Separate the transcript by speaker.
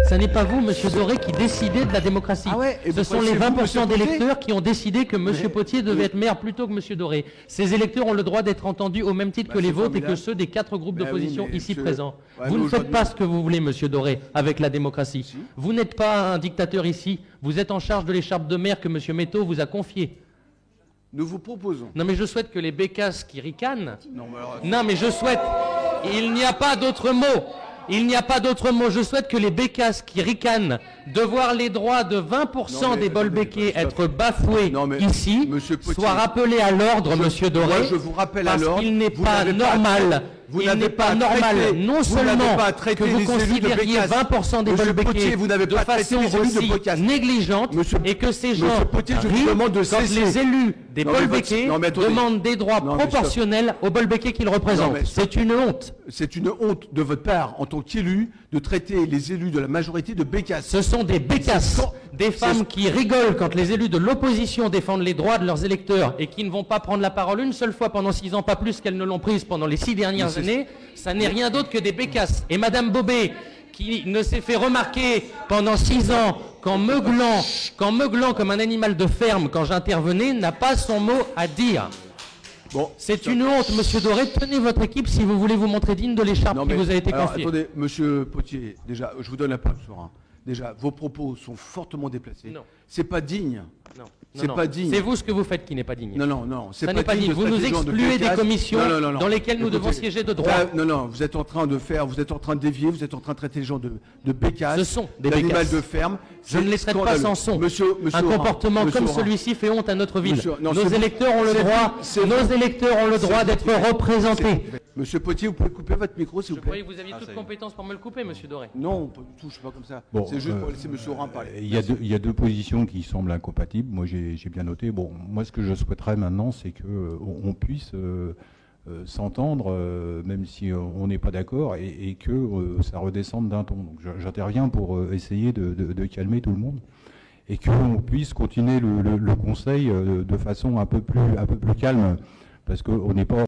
Speaker 1: Ça n'est pas vous, Monsieur Doré, qui décidez de la démocratie.
Speaker 2: Ah ouais, et
Speaker 1: ce sont les
Speaker 2: c'est vous,
Speaker 1: 20%
Speaker 2: Monsieur
Speaker 1: d'électeurs qui ont décidé que Monsieur Potier devait être maire plutôt que Monsieur Doré. Ces électeurs ont le droit d'être entendus au même titre que les vôtres et que ceux des 4 groupes d'opposition ici présents.
Speaker 2: Ouais,
Speaker 1: vous ne faites pas ce que vous voulez, Monsieur Doré, avec la démocratie. Si. Vous n'êtes pas un dictateur ici. Vous êtes en charge de l'écharpe de maire que Monsieur Métaux vous a confiée.
Speaker 2: Nous vous proposons.
Speaker 1: Non, mais je souhaite que les bécasses qui ricanent... Non, mais je souhaite... Il n'y a pas d'autre mot. Il n'y a pas d'autre mot. Je souhaite que les bécasses qui ricanent de voir les droits de 20% des bolbéqués être bafoués ici soient rappelés à l'ordre, Monsieur Doré,
Speaker 2: je vous rappelle à l'ordre.
Speaker 1: Parce qu'il n'est pas normal... Il n'est pas normal, non seulement que vous considériez 20% des bolbékés de façon aussi négligente et que ces gens rient quand les élus des bolbékés demandent des droits proportionnels aux bolbékés qu'ils représentent. C'est une honte.
Speaker 2: C'est une honte de votre part, en tant qu'élu, de traiter les élus de la majorité de bécasses.
Speaker 1: Ce sont des bécasses, des femmes qui rigolent quand les élus de l'opposition défendent les droits de leurs électeurs et qui ne vont pas prendre la parole une seule fois pendant 6 ans, pas plus qu'elles ne l'ont prise pendant les 6 dernières années. Ça n'est rien d'autre que des bécasses. Et Madame Bobet, qui ne s'est fait remarquer pendant 6 ans qu'en meuglant comme un animal de ferme quand j'intervenais, n'a pas son mot à dire. Bon, c'est une honte, Monsieur Doré. Tenez votre équipe si vous voulez vous montrer digne de l'écharpe qui vous a été confiée.
Speaker 2: Attendez, Monsieur Potier, déjà, je vous donne la parole, Sorin. Déjà, vos propos sont fortement déplacés.
Speaker 1: Non.
Speaker 2: C'est pas digne.
Speaker 1: Non.
Speaker 2: C'est pas digne.
Speaker 1: C'est vous ce que vous faites qui n'est pas digne.
Speaker 2: Non,
Speaker 1: ça n'est pas digne. Vous nous excluez des commissions dans lesquelles nous devons siéger de droit.
Speaker 2: Non, vous êtes en train de dévier, vous êtes en train de traiter les gens de bécasses.
Speaker 1: Ce sont des
Speaker 2: d'animal de ferme.
Speaker 1: Je ne les traite pas sans son. Un comportement comme celui-ci fait honte à notre ville. Nos électeurs ont le droit d'être représentés.
Speaker 2: Monsieur Potier, vous pouvez couper votre micro, s'il vous plaît.
Speaker 1: Je croyais que vous aviez toute compétence pour me le couper, Monsieur Doré.
Speaker 2: Non, pas du tout, je ne suis pas comme ça.
Speaker 3: Bon,
Speaker 2: c'est juste pour laisser Monsieur Orin parler.
Speaker 3: Il y a deux positions qui semblent incompatibles. Moi, j'ai bien noté. Bon, moi, ce que je souhaiterais maintenant, c'est qu'on puisse s'entendre, même si on n'est pas d'accord, et que ça redescende d'un ton. Donc, j'interviens pour essayer de calmer tout le monde, et qu'on puisse continuer le conseil de façon un peu plus calme, parce qu'on n'est pas